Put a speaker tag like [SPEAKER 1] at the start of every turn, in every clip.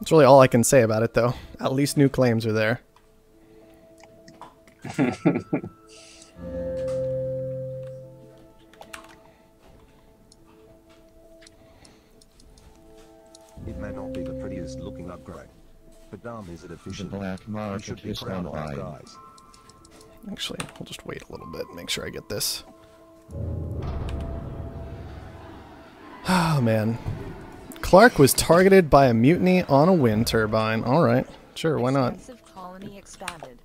[SPEAKER 1] That's really all I can say about it, though. At least new claims are there.
[SPEAKER 2] It may not be the prettiest looking upgrade, but damn is it efficient.
[SPEAKER 3] The black market is online.
[SPEAKER 2] Guys.
[SPEAKER 1] Actually, we'll just wait a little bit, make sure I get this. Oh, man. Clark was targeted by a mutiny on a wind turbine. Alright, sure, why not?
[SPEAKER 4] Colony expanded.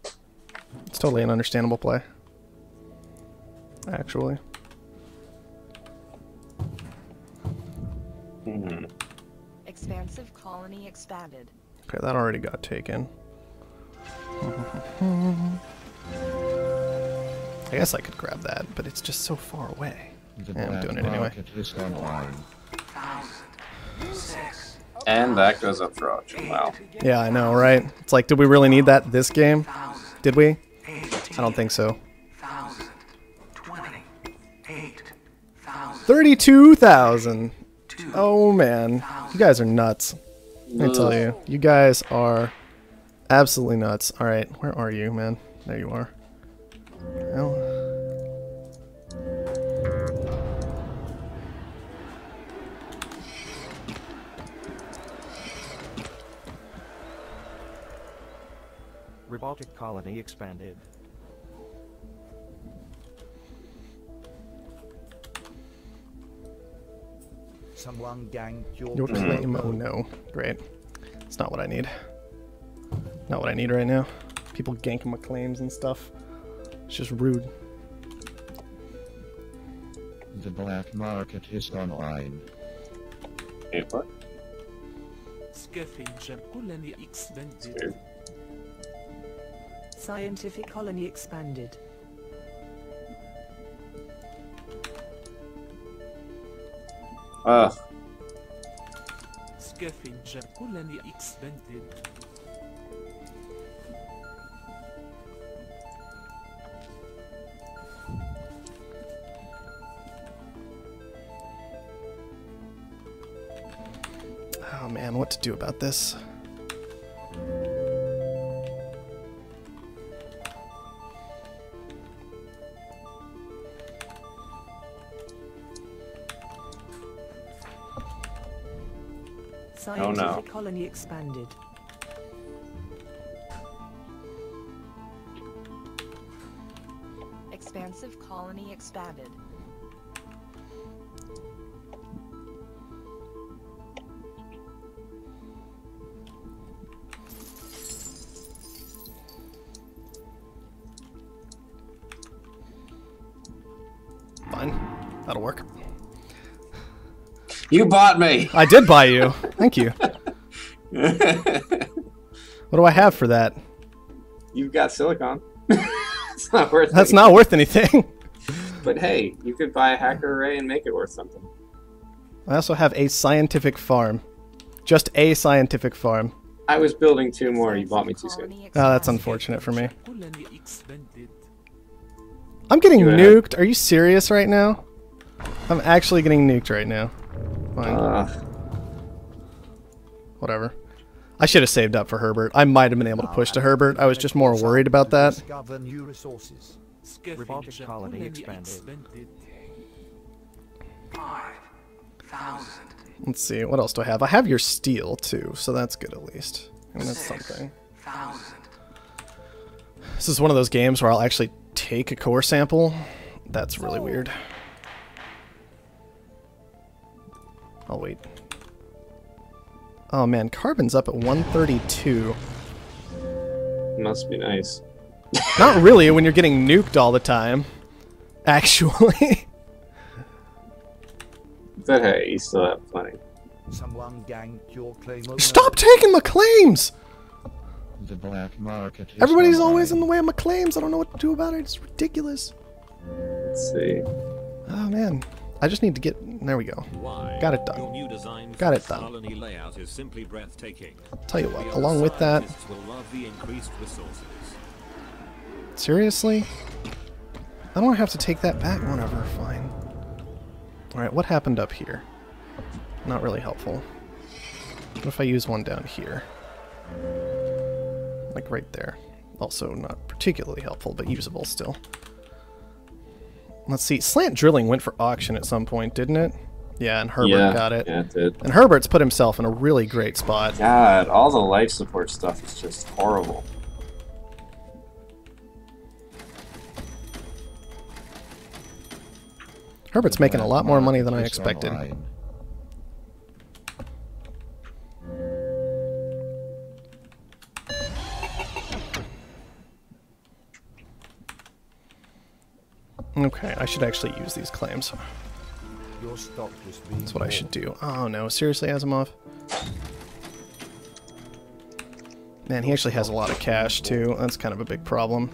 [SPEAKER 1] It's totally an understandable play. Actually.
[SPEAKER 4] Expansive colony expanded.
[SPEAKER 1] Okay, that already got taken. I guess I could grab that, but it's just so far away. Yeah, I'm doing it anyway.
[SPEAKER 5] And that goes up for auction. Wow.
[SPEAKER 1] Yeah, I know, right? It's like, did we really need that this game? Did we? I don't think so. 32,000. Oh man, you guys are nuts. Let me tell you, you guys are absolutely nuts. All right, where are you, man? There you are. Well,
[SPEAKER 6] Robotic colony expanded. Someone ganked
[SPEAKER 1] your claim. Oh no, great. It's not what I need. Not what I need right now. People ganking my claims and stuff. It's just rude.
[SPEAKER 3] The black market is online.
[SPEAKER 5] Hey, what?
[SPEAKER 7] Scavenger colony expanded.
[SPEAKER 5] Weird.
[SPEAKER 4] Scientific colony expanded.
[SPEAKER 5] Ugh.
[SPEAKER 7] Scavenger colony expanded.
[SPEAKER 1] Oh man, what to do about this?
[SPEAKER 4] Scientific colony expanded. Expansive colony expanded.
[SPEAKER 1] Fine, that'll work.
[SPEAKER 5] You bought me!
[SPEAKER 1] I did buy you. Thank you. What do I have for that?
[SPEAKER 5] You've got silicon. It's not worth
[SPEAKER 1] That's
[SPEAKER 5] anything.
[SPEAKER 1] not worth anything.
[SPEAKER 5] But hey, you could buy a hacker array and make it worth something.
[SPEAKER 1] I also have a scientific farm. Just a scientific farm.
[SPEAKER 5] I was building 2 more, you bought me 2 soon.
[SPEAKER 1] Oh, that's unfortunate for me.
[SPEAKER 7] Colony expanded.
[SPEAKER 1] I'm getting
[SPEAKER 5] You
[SPEAKER 1] nuked. Are you serious right now? I'm actually getting nuked right now. Fine. Whatever. I should have saved up for Herbert. I might have been able to push to Herbert. I was just more worried about that.
[SPEAKER 6] Discover new resources. Robotic colony expanded.
[SPEAKER 2] 5,000.
[SPEAKER 1] Let's see. What else do I have? I have your steel, too, so that's good at least. And that's something.
[SPEAKER 2] 6,000.
[SPEAKER 1] This is one of those games where I'll actually take a core sample. That's really weird. I'll wait. Oh man, carbon's up at 132.
[SPEAKER 5] Must be nice.
[SPEAKER 1] Not really when you're getting nuked all the time. Actually.
[SPEAKER 5] But hey, you still have plenty.
[SPEAKER 6] Someone ganked your claim.
[SPEAKER 1] Stop taking my claims!
[SPEAKER 3] The black market is
[SPEAKER 1] Everybody's
[SPEAKER 3] online.
[SPEAKER 1] always in the way of my claims. I don't know what to do about it. It's ridiculous.
[SPEAKER 5] Let's see.
[SPEAKER 1] Oh man. I just need to get... There we go. Got it done.
[SPEAKER 8] Your new design
[SPEAKER 1] Got it
[SPEAKER 8] for
[SPEAKER 1] done.
[SPEAKER 8] colony layout is simply breathtaking.
[SPEAKER 1] Tell you what, along with that...
[SPEAKER 8] Scientists will love the increased resources.
[SPEAKER 1] Seriously? I don't have to take that back. Whatever, fine. Alright, what happened up here? Not really helpful. What if I use one down here? Like right there. Also not particularly helpful, but usable still. Let's see. Slant drilling went for auction at some point, didn't it? Yeah, and Herbert got it.
[SPEAKER 5] Yeah, it did.
[SPEAKER 1] And Herbert's put himself in a really great spot.
[SPEAKER 5] God, all the life support stuff is just horrible.
[SPEAKER 1] Herbert's making a lot more money than I expected. Okay, I should actually use these claims.
[SPEAKER 6] Your stock is being
[SPEAKER 1] That's what I should do. Oh no, seriously, Asimov? Man, he actually has a lot of cash too. That's kind of a big problem.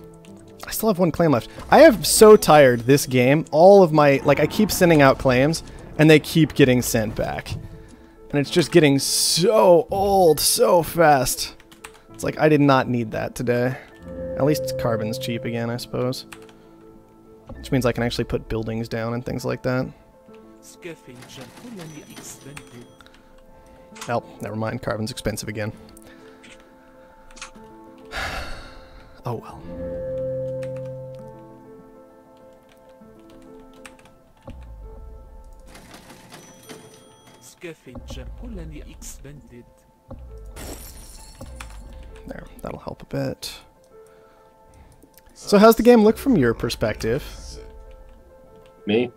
[SPEAKER 1] I still have one claim left. I have so tired this game. All of my, like, I keep sending out claims and they keep getting sent back. And it's just getting so old so fast. It's like I did not need that today. At least carbon's cheap again, I suppose. Which means I can actually put buildings down and things like that. Oh, never mind. Carbon's expensive again. Oh well. There, that'll help a bit. So how's the game look from your perspective?
[SPEAKER 5] Me?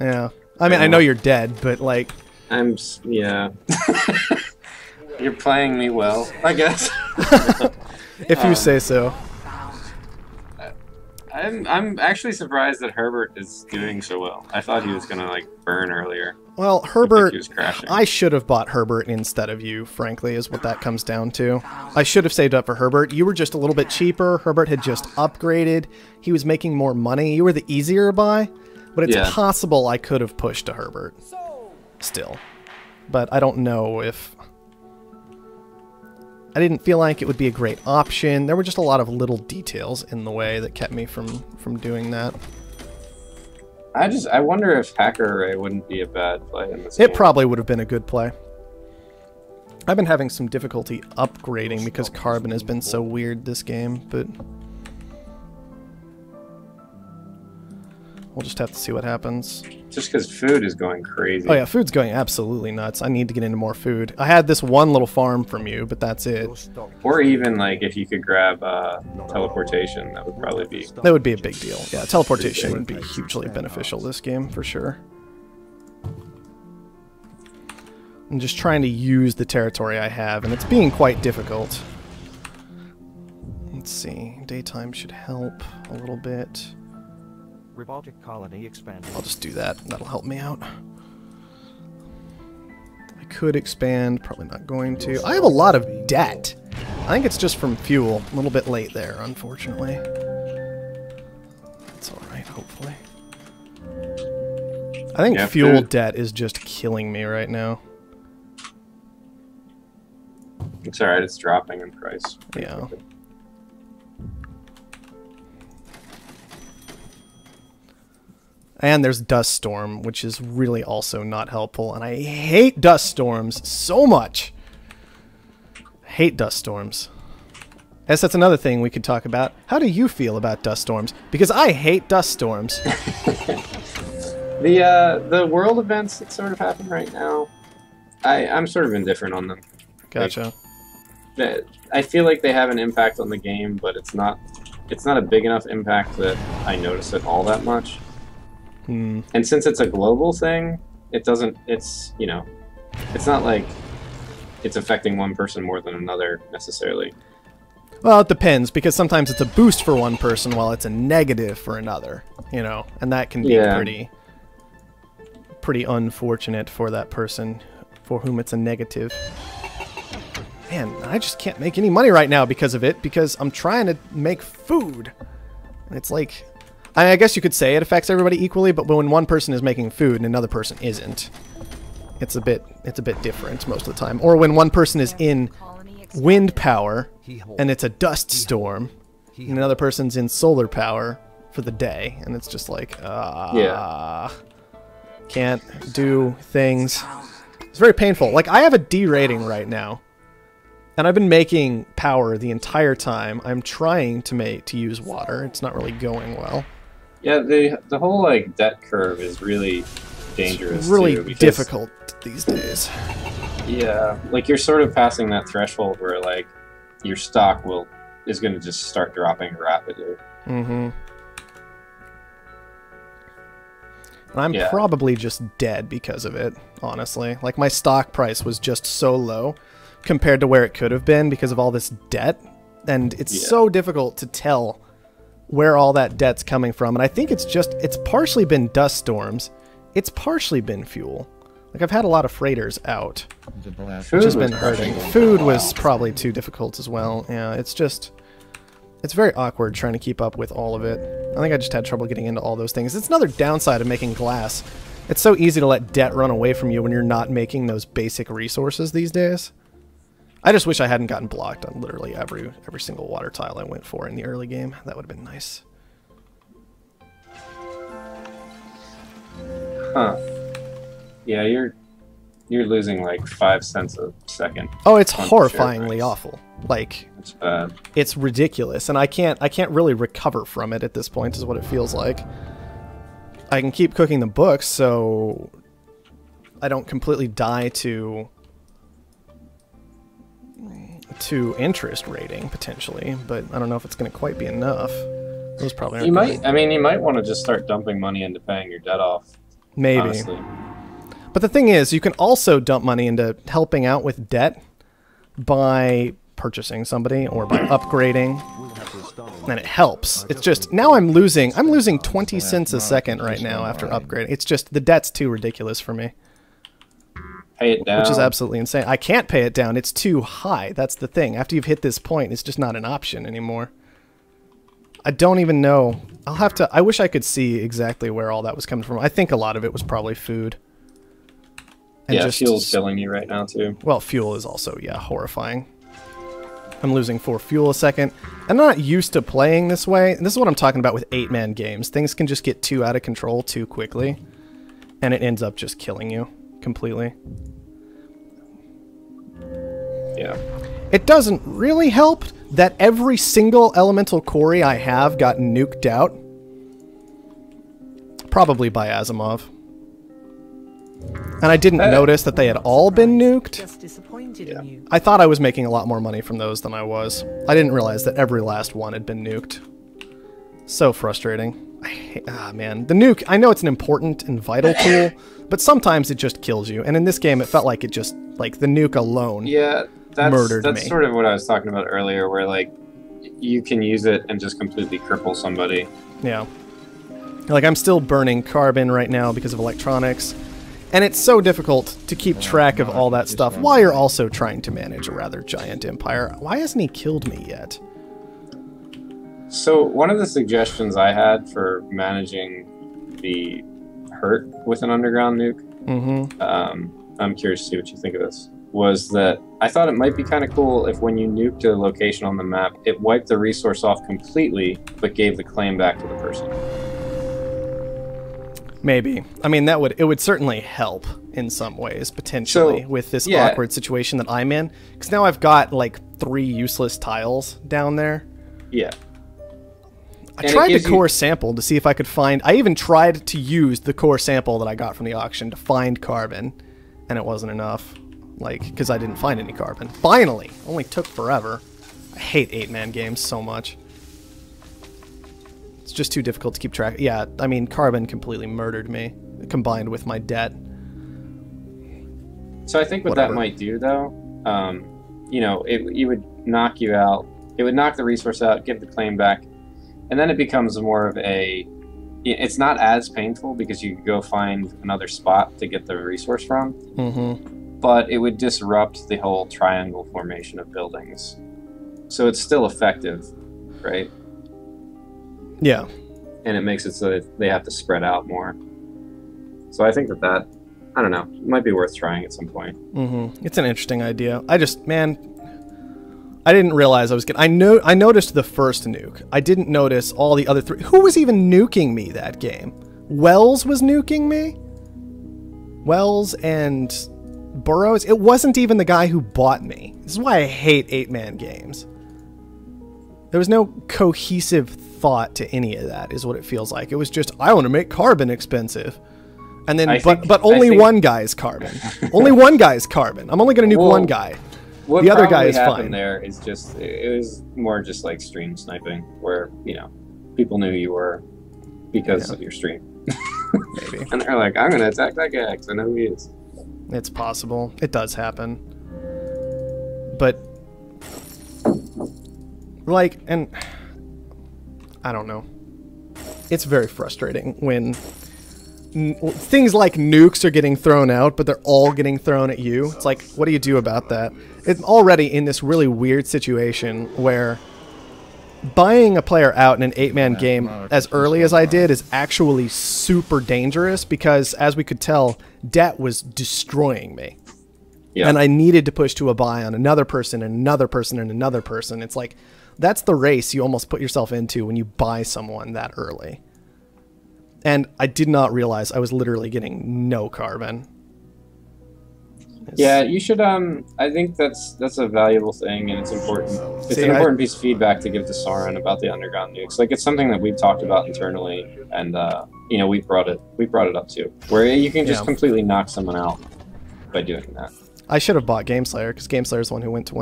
[SPEAKER 1] Yeah. I mean, I know you're dead, but like...
[SPEAKER 5] yeah. You're playing me well, I guess.
[SPEAKER 1] If you say so.
[SPEAKER 5] I'm actually surprised that Herbert is doing so well. I thought he was gonna like burn earlier.
[SPEAKER 1] Well, Herbert,
[SPEAKER 5] He was crashing.
[SPEAKER 1] I should have bought Herbert instead of you, frankly, is what that comes down to. I should have saved up for Herbert. You were just a little bit cheaper. Herbert had just upgraded. He was making more money. You were the easier buy, but it's possible I could have pushed to Herbert still. But I don't know if... I didn't feel like it would be a great option. There were just a lot of little details in the way that kept me from doing that.
[SPEAKER 5] I wonder if Hacker Array wouldn't be a bad play in this game.
[SPEAKER 1] It probably would have been a good play. I've been having some difficulty upgrading because Carbon has been so weird this game, but we'll just have to see what happens.
[SPEAKER 5] Just because food is going crazy.
[SPEAKER 1] Oh yeah, food's going absolutely nuts. I need to get into more food. I had this one little farm from you, but that's it.
[SPEAKER 5] Or even like if you could grab teleportation, that would probably be...
[SPEAKER 1] That would be a big deal. Yeah, teleportation would be hugely beneficial this game, for sure. I'm just trying to use the territory I have, and it's being quite difficult. Let's see. Daytime should help a little bit.
[SPEAKER 6] Robotic colony expanded.
[SPEAKER 1] I'll just do that. That'll help me out. I could expand. Probably not going to. I have a lot of debt. I think it's just from fuel. A little bit late there, unfortunately. It's alright, hopefully. I think fuel debt is just killing me right now.
[SPEAKER 5] It's alright, it's dropping in price.
[SPEAKER 1] Yeah. And there's Dust Storm, which is really also not helpful. And I hate dust storms so much. I hate dust storms. I guess that's another thing we could talk about. How do you feel about dust storms? Because I hate dust storms.
[SPEAKER 5] The world events that sort of happen right now, I'm sort of indifferent on them.
[SPEAKER 1] Gotcha.
[SPEAKER 5] Like, I feel like they have an impact on the game, but it's not a big enough impact that I notice it all that much. And since it's a global thing, it's not like it's affecting one person more than another necessarily.
[SPEAKER 1] Well, it depends, because sometimes it's a boost for one person while it's a negative for another, you know, and that can be pretty unfortunate for that person for whom it's a negative. Man, I just can't make any money right now because of it, because I'm trying to make food. And it's like... I guess you could say it affects everybody equally, but when one person is making food and another person isn't, it's a bit different most of the time. Or when one person is in wind power and it's a dust storm, and another person's in solar power for the day, and it's just like, can't do things. very painful. Like, I have a D rating right now. And I've been making power the entire time. I'm trying to use water. It's not really going well.
[SPEAKER 5] Yeah, the whole like debt curve is really dangerous.
[SPEAKER 1] It's really
[SPEAKER 5] too, because,
[SPEAKER 1] difficult these days.
[SPEAKER 5] Yeah, like you're sort of passing that threshold where like your stock is going to just start dropping rapidly.
[SPEAKER 1] Mm-hmm. I'm probably just dead because of it, honestly. Like, my stock price was just so low compared to where it could have been because of all this debt. And it's so difficult to tell where all that debt's coming from. And I think it's partially been dust storms. It's partially been fuel. Like, I've had a lot of freighters out, which has been hurting. Food was probably too difficult as well. Yeah, it's very awkward trying to keep up with all of it. I think I just had trouble getting into all those things. It's another downside of making glass. It's so easy to let debt run away from you when you're not making those basic resources these days. I just wish I hadn't gotten blocked on literally every single water tile I went for in the early game. That would have been nice.
[SPEAKER 5] Huh. Yeah, you're losing like 5 cents a second.
[SPEAKER 1] Oh, it's horrifyingly awful. Like,
[SPEAKER 5] it's bad.
[SPEAKER 1] It's ridiculous, and I can't really recover from it at this point, is what it feels like. I can keep cooking the books, so I don't completely die to interest rating potentially, but I don't know if it's going to quite be enough. Those probably aren't.
[SPEAKER 5] You might want to just start dumping money into paying your debt off.
[SPEAKER 1] Maybe.
[SPEAKER 5] Honestly.
[SPEAKER 1] But the thing is, you can also dump money into helping out with debt by purchasing somebody or by upgrading, and it helps. It's just, now I'm losing 20 cents a second right now after upgrading. It's just, the debt's too ridiculous for me.
[SPEAKER 5] Pay it down.
[SPEAKER 1] Which is absolutely insane. I can't pay it down. It's too high. That's the thing. After you've hit this point, it's just not an option anymore. I don't even know. I wish I could see exactly where all that was coming from. I think a lot of it was probably food. And
[SPEAKER 5] yeah, fuel's killing you right now, too.
[SPEAKER 1] Well, fuel is also, yeah, horrifying. I'm losing 4 fuel a second. I'm not used to playing this way. And this is what I'm talking about with 8-man games. Things can just get too out of control too quickly. And it ends up just killing you completely.
[SPEAKER 5] Yeah.
[SPEAKER 1] It doesn't really help that every single elemental quarry I have got nuked out. Probably by Asimov. And I didn't notice that they had all been nuked.
[SPEAKER 4] Just disappointed in you.
[SPEAKER 1] I thought I was making a lot more money from those than I was. I didn't realize that every last one had been nuked. So frustrating. Man, the nuke, I know it's an important and vital tool, but sometimes it just kills you. And in this game, it felt like it just, like, the nuke alone murdered me.
[SPEAKER 5] That's sort of what I was talking about earlier, where, like, you can use it and just completely cripple somebody.
[SPEAKER 1] Yeah. Like, I'm still burning carbon right now because of electronics. And it's so difficult to keep track of all that stuff while you're also trying to manage a rather giant empire. Why hasn't he killed me yet?
[SPEAKER 5] So one of the suggestions I had for managing the hurt with an underground nuke, I'm curious to see what you think of this, was that I thought it might be kind of cool if when you nuked a location on the map, it wiped the resource off completely, but gave the claim back to the person.
[SPEAKER 1] Maybe. I mean, it would certainly help in some ways, potentially, with this awkward situation that I'm in. Because now I've got, like, 3 useless tiles down there.
[SPEAKER 5] Yeah.
[SPEAKER 1] I tried the core sample to see if I could find... I even tried to use the core sample that I got from the auction to find carbon, and it wasn't enough. Like, because I didn't find any carbon. Finally! Only took forever. I hate 8-man games so much. It's just too difficult to keep track. Yeah, I mean, carbon completely murdered me, combined with my debt.
[SPEAKER 5] So I think what that might do, though, you know, it would knock you out. It would knock the resource out, give the claim back, and then it becomes more of a... It's not as painful because you could go find another spot to get the resource from, but it would disrupt the whole triangle formation of buildings. So it's still effective, right?
[SPEAKER 1] Yeah.
[SPEAKER 5] And it makes it so that they have to spread out more. So I think that I don't know, it might be worth trying at some point.
[SPEAKER 1] It's an interesting idea. I just, man, I didn't realize I was I noticed the first nuke. I didn't notice all the other 3. Who was even nuking me that game? Wells was nuking me? Wells and Burrows, it wasn't even the guy who bought me. This is why I hate 8-man games. There was no cohesive thought to any of that, is what it feels like. It was just, I want to make carbon expensive. And then, but only one guy's carbon. Only one guy's carbon. I'm only going to nuke one guy.
[SPEAKER 5] What
[SPEAKER 1] the other guy is
[SPEAKER 5] happened
[SPEAKER 1] fine.
[SPEAKER 5] There is just, it was more just like stream sniping, where, you know, people knew who you were because of your stream.
[SPEAKER 1] Maybe.
[SPEAKER 5] And they're like, I'm going to attack that guy because I know who he is.
[SPEAKER 1] It's possible. It does happen. But, like, and I don't know. It's very frustrating when things like nukes are getting thrown out, but they're all getting thrown at you. It's like, what do you do about that? It's already in this really weird situation where buying a player out in an 8-man game as early as I did is actually super dangerous because, as we could tell, debt was destroying me. Yeah. And I needed to push to a buy on another person and another person and another person. It's like, that's the race you almost put yourself into when you buy someone that early. And I did not realize I was literally getting no carbon.
[SPEAKER 5] Yeah, you should. I think that's a valuable thing, and it's important. It's an important piece of feedback to give to Sauron about the underground nukes. Like, it's something that we've talked about internally, and you know, we brought it up too, where you can just completely knock someone out by doing that.
[SPEAKER 1] I should have bought Gameslayer because Gameslayer is the one who went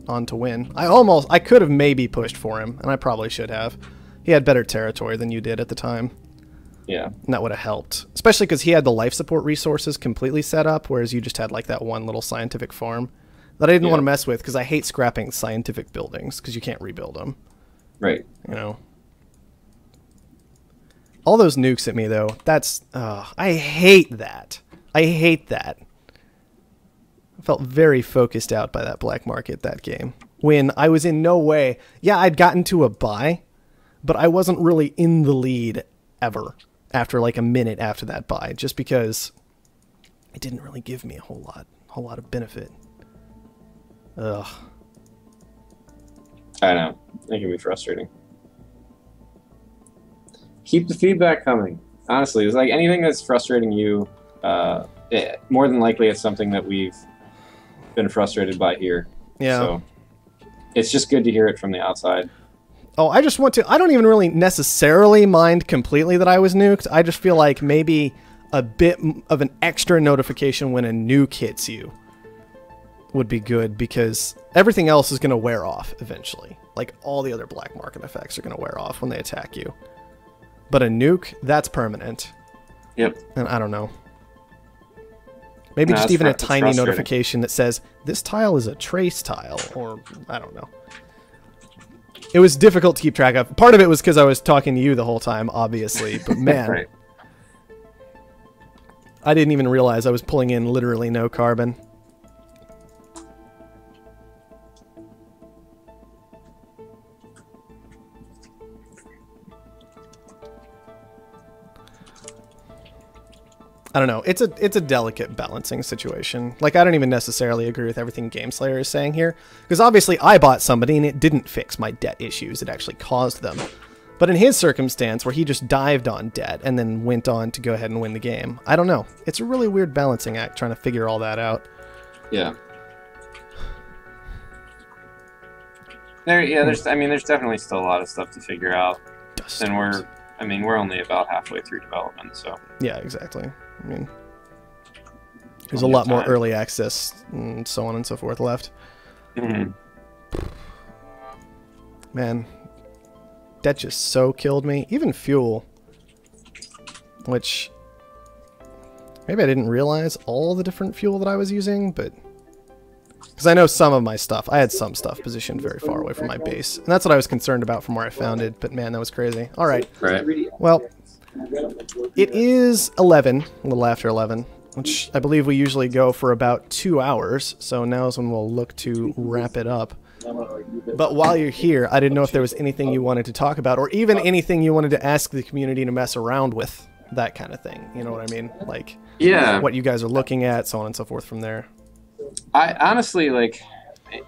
[SPEAKER 1] on to win. I could have maybe pushed for him, and I probably should have. He had better territory than you did at the time.
[SPEAKER 5] Yeah.
[SPEAKER 1] And that would have helped. Especially because he had the life support resources completely set up, whereas you just had like that one little scientific farm that I didn't want to mess with because I hate scrapping scientific buildings because you can't rebuild them.
[SPEAKER 5] Right.
[SPEAKER 1] You know? All those nukes at me, though, that's... I hate that. I hate that. I felt very focused out by that black market that game. When I was in no way... Yeah, I'd gotten to a buy, but I wasn't really in the lead ever. After like a minute after that buy, just because it didn't really give me a whole lot of benefit. Ugh.
[SPEAKER 5] I know. It can be frustrating. Keep the feedback coming. Honestly, it's like anything that's frustrating you, more than likely it's something that we've been frustrated by here.
[SPEAKER 1] Yeah.
[SPEAKER 5] So it's just good to hear it from the outside.
[SPEAKER 1] Oh, I don't even really necessarily mind completely that I was nuked. I just feel like maybe a bit of an extra notification when a nuke hits you would be good because everything else is going to wear off eventually. Like all the other black market effects are going to wear off when they attack you. But a nuke, that's permanent.
[SPEAKER 5] Yep.
[SPEAKER 1] And I don't know. Maybe just even a tiny notification that says, this tile is a trace tile, or I don't know. It was difficult to keep track of. Part of it was because I was talking to you the whole time, obviously. But man,
[SPEAKER 5] right.
[SPEAKER 1] I didn't even realize I was pulling in literally no carbon. I don't know. It's a delicate balancing situation. Like, I don't even necessarily agree with everything Gameslayer is saying here. Because obviously I bought somebody and it didn't fix my debt issues. It actually caused them. But in his circumstance, where he just dived on debt and then went on to go ahead and win the game, I don't know. It's a really weird balancing act trying to figure all that out.
[SPEAKER 5] Yeah. There's definitely still a lot of stuff to figure out. And we're only about halfway through development, so.
[SPEAKER 1] Yeah, exactly. I mean, there's a lot more early access and so on and so forth left.
[SPEAKER 5] Mm-hmm.
[SPEAKER 1] Man, that just so killed me. Even fuel, which maybe I didn't realize all the different fuel that I was using, but because I know some of my stuff, I had some stuff positioned very far away from my base, and that's what I was concerned about from where I found it. But man, that was crazy. All right. Well, it is 11, a little after 11, which I believe we usually go for about 2 hours, so now is when we'll look to wrap it up. But while you're here, I didn't know if there was anything you wanted to talk about, or even anything you wanted to ask the community to mess around with, that kind of thing. You know what I mean? Like, what you guys are looking at, so on and so forth from there.
[SPEAKER 5] I honestly, like,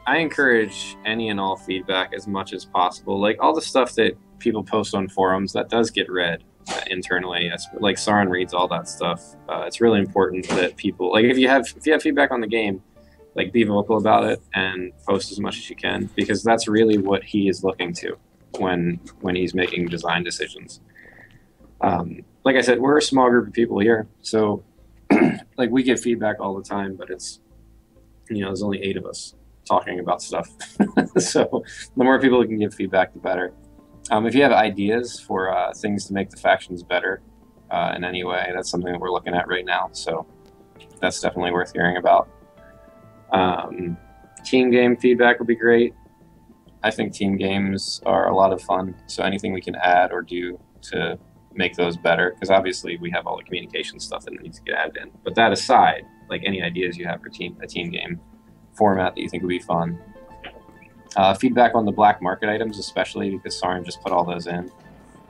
[SPEAKER 5] I encourage any and all feedback as much as possible. Like, all the stuff that people post on forums, that does get read. internally. Like Sauron reads all that stuff. It's really important that people, like, if you have feedback on the game, like, be vocal about it and post as much as you can, because that's really what he is looking to when he's making design decisions. Like I said, we're a small group of people here, so like, we get feedback all the time, but it's, there's only 8 of us talking about stuff. So the more people who can give feedback, the better. If you have ideas for things to make the factions better in any way, that's something that we're looking at right now. So that's definitely worth hearing about. Team game feedback would be great. I think team games are a lot of fun. So anything we can add or do to make those better, because obviously we have all the communication stuff that needs to get added in. But that aside, like, any ideas you have for a team game format that you think would be fun. Feedback on the black market items, especially because Sauron just put all those in,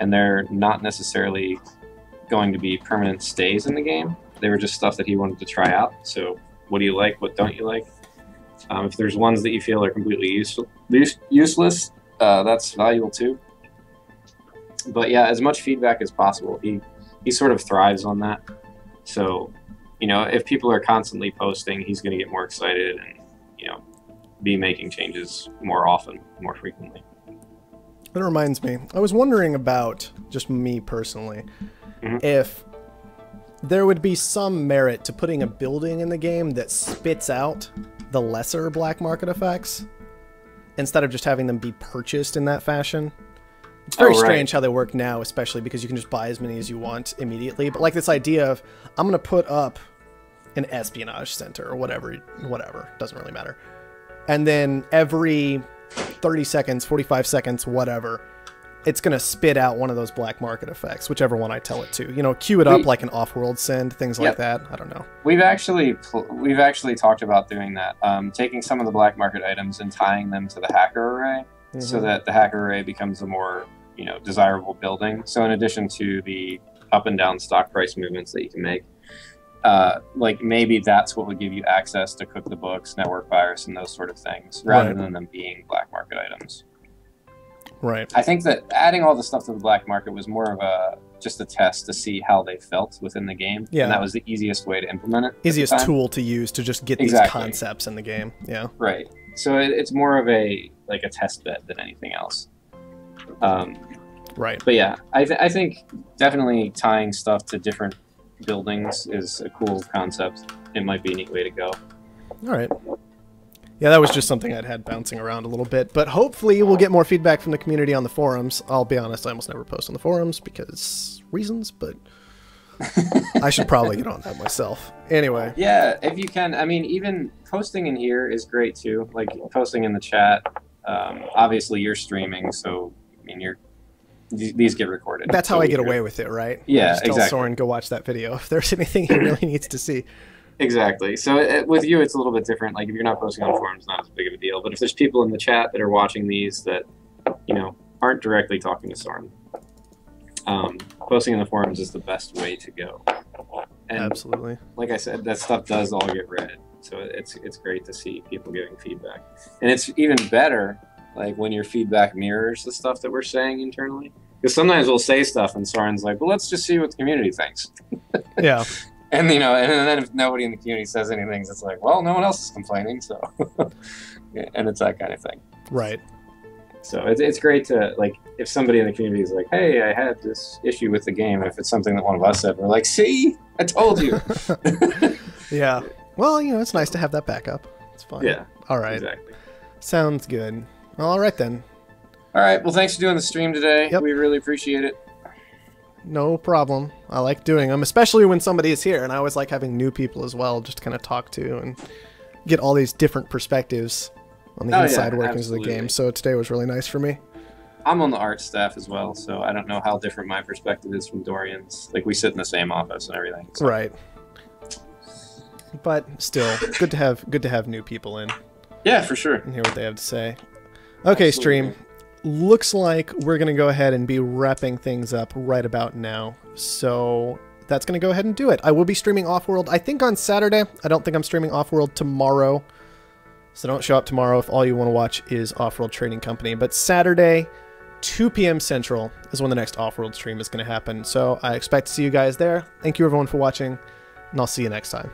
[SPEAKER 5] and they're not necessarily going to be permanent stays in the game. They were just stuff that he wanted to try out. So what do you like? What don't you like? If there's ones that you feel are completely useless, that's valuable too. But yeah, as much feedback as possible. He sort of thrives on that. So, if people are constantly posting, he's going to get more excited and, be making changes more often, more frequently.
[SPEAKER 1] That reminds me, I was wondering about, just me personally, if there would be some merit to putting a building in the game that spits out the lesser black market effects instead of just having them be purchased in that fashion. It's very strange how they work now, especially because you can just buy as many as you want immediately. But like this idea of, I'm going to put up an espionage center or whatever, doesn't really matter. And then every 30 seconds, 45 seconds, whatever, it's going to spit out one of those black market effects, whichever one I tell it to. Queue it up like an Offworld send, things like that. I don't know.
[SPEAKER 5] We've actually talked about doing that, taking some of the black market items and tying them to the hacker array, so that the hacker array becomes a more desirable building. So in addition to the up and down stock price movements that you can make, like, maybe that's what would give you access to Cook the Books, Network Virus, and those sort of things, rather than them being black market items.
[SPEAKER 1] Right.
[SPEAKER 5] I think that adding all the stuff to the black market was more of just a test to see how they felt within the game.
[SPEAKER 1] Yeah.
[SPEAKER 5] And that was the easiest way to implement it.
[SPEAKER 1] Easiest tool to use to just get these concepts in the game. Yeah.
[SPEAKER 5] Right. So it's more of a test bed than anything else.
[SPEAKER 1] Right.
[SPEAKER 5] But yeah, I think definitely tying stuff to different buildings is a cool concept. It might be a neat way to go.
[SPEAKER 1] All right. Yeah, that was just something I'd had bouncing around a little bit, but hopefully we'll get more feedback from the community on the forums. I'll be honest, I almost never post on the forums because reasons, but I should probably get on that myself. Anyway.
[SPEAKER 5] Yeah, if you can. I mean, even posting in here is great too. Like, posting in the chat. Obviously, you're streaming, so I mean, these get recorded.
[SPEAKER 1] That's how I get away with it, right?
[SPEAKER 5] Yeah,
[SPEAKER 1] just tell Soren, go watch that video if there's anything he really needs to see.
[SPEAKER 5] Exactly. So with you, it's a little bit different. Like, if you're not posting on forums, not as big of a deal. But if there's people in the chat that are watching these that, aren't directly talking to Soren, posting in the forums is the best way to go. And
[SPEAKER 1] absolutely.
[SPEAKER 5] Like I said, that stuff does all get read. So it's great to see people giving feedback. And it's even better, like, when your feedback mirrors the stuff that we're saying internally. Because sometimes we'll say stuff and Soren's like, well, let's just see what the community thinks.
[SPEAKER 1] Yeah.
[SPEAKER 5] And, and then if nobody in the community says anything, it's like, well, no one else is complaining, so. Yeah, and it's that kind of thing.
[SPEAKER 1] Right.
[SPEAKER 5] So it's great to, like, if somebody in the community is like, hey, I had this issue with the game, if it's something that one of us said, we're like, see, I told you.
[SPEAKER 1] Yeah. Well, it's nice to have that backup. It's fun.
[SPEAKER 5] Yeah.
[SPEAKER 1] All right.
[SPEAKER 5] Exactly.
[SPEAKER 1] Sounds good. All right, then.
[SPEAKER 5] All right. Well, thanks for doing the stream today.
[SPEAKER 1] Yep.
[SPEAKER 5] We really appreciate it.
[SPEAKER 1] No problem. I like doing them, especially when somebody is here, and I always like having new people as well, just to kind of talk to and get all these different perspectives on the inside workings of the game. So today was really nice for me.
[SPEAKER 5] I'm on the art staff as well, so I don't know how different my perspective is from Dorian's. Like, we sit in the same office and everything. So.
[SPEAKER 1] Right. But still, good to have new people in.
[SPEAKER 5] Yeah, for sure.
[SPEAKER 1] And hear what they have to say. Okay, stream. Looks like we're going to go ahead and be wrapping things up right about now. So that's going to go ahead and do it. I will be streaming Offworld, I think, on Saturday. I don't think I'm streaming Offworld tomorrow. So don't show up tomorrow if all you want to watch is Offworld Trading Company. But Saturday, 2 p.m. Central is when the next Offworld stream is going to happen. So I expect to see you guys there. Thank you everyone for watching, and I'll see you next time.